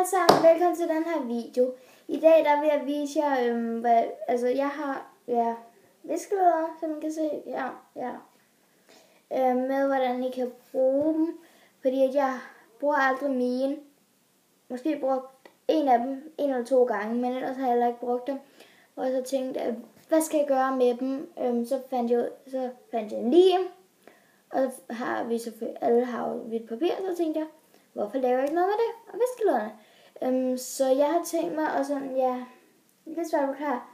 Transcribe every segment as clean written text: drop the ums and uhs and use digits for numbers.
alle sammen, velkommen til den her video. I dag der vil jeg vise jer, jeg har viskeleder, som man kan se med hvordan I kan bruge dem. Fordi at jeg bruger aldrig mine. Måske brugt en af dem 1 eller 2 gange, men ellers har jeg heller ikke brugt dem. Og så tænkte jeg, hvad skal jeg gøre med dem? Så fandt jeg en lim. Og så har vi selvfølgelig, alle har jo hvidt papir, så tænkte jeg, hvorfor laver jeg ikke noget med det? Og viskelæderne. Så jeg har tænkt mig, og sådan, lidt svært på klar.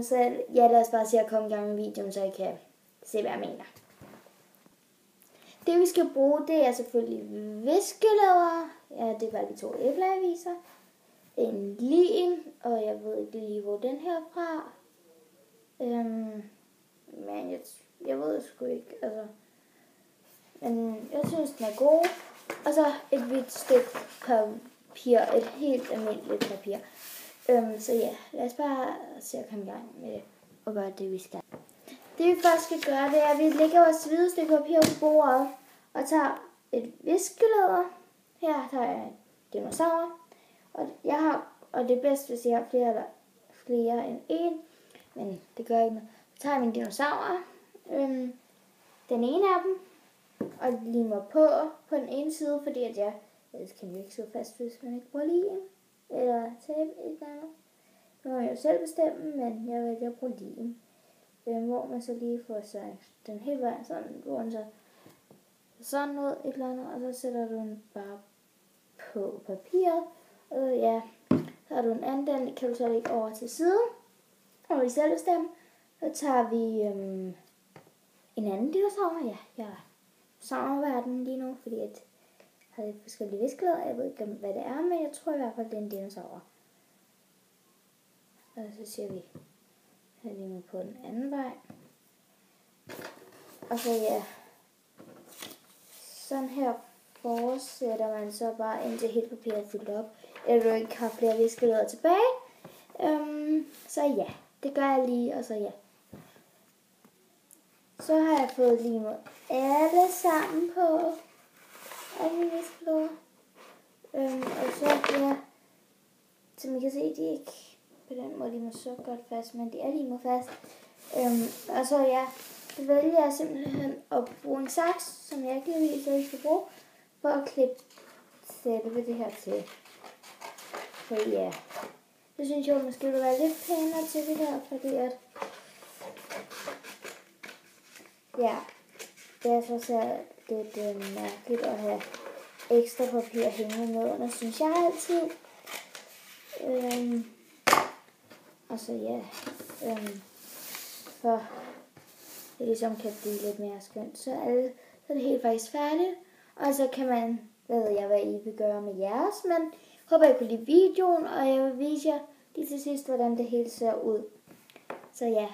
Så lad os bare se at komme i gang med videoen, så I kan se, hvad jeg mener. Det vi skal bruge, det er selvfølgelig viskelæder. Ja, det er bare de 2 æbler, jeg viser. En lim, og jeg ved ikke lige, hvor den her fra. Men jeg ved sgu ikke, altså. Men jeg synes, den er god. Og så et hvidt stykke papir, et helt almindeligt papir. Så ja, lad os bare se at komme i gang med at gøre det, vi skal. Det vi først skal gøre, det er, at vi lægger vores hvide stykke papir på bordet og tager et viskelæder. Her tager jeg dinosaurer. Og det er bedst, hvis jeg har flere end en. Men det gør ikke noget. Så tager jeg mine dinosaurer. Den ene af dem. Og limer på den ene side, fordi at ellers kan vi ikke sidde fast, hvis man ikke bruger lim. Eller tape et eller andet. Nu må jeg jo selv bestemme, men jeg vælger at bruge lim. Hvor man så lige får sig den hele vejen sådan, hvor den så sådan noget, et eller andet, og så sætter du den bare på papiret. Så har du en anden, den kan du så lægge over til siden. Og vi selv bestemme. Så tager vi en anden dinosaur. Jeg sammenverden lige nu, fordi at jeg har lidt forskellige viskelæder. Jeg ved ikke, hvad det er, men jeg tror i hvert fald, det er en dinosaur. Og så siger vi, her lige nu på den anden vej. Og så sådan her fortsætter man så bare indtil helt papiret er fyldt op. Eller du ikke har flere viskelæder tilbage. Så det gør jeg lige, og så så har jeg fået limet alle sammen på alle viskelæder. Og så som I kan se, de er ikke på den måde limet så godt fast, men de er limet fast. Og så vælger jeg simpelthen at bruge en saks, som jeg ikke lige viser, I skal bruge, for at klippe selve det her til. Så det synes jeg måske vil være lidt pænere til det her, fordi at det er så lidt mærkeligt at have ekstra papir hængende med under, synes jeg altid. Og så for det ligesom kan blive lidt mere skønt, så er det helt faktisk færdigt. Og så kan man, hvad I vil gøre med jeres, men håber I kunne lide videoen, og jeg vil vise jer lige til sidst, hvordan det hele ser ud. Så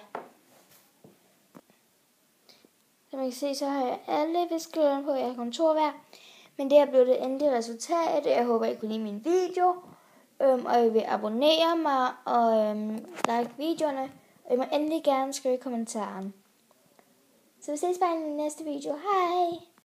som I kan se, så har jeg alle viskelæderne på. Jeg har kun 2 hver. Men det her blev det endelige resultat. Jeg håber, I kunne lide min video. Og I vil abonnere mig og like videoerne. Og I må endelig gerne skrive i kommentaren. Så vi ses bare i den næste video. Hej!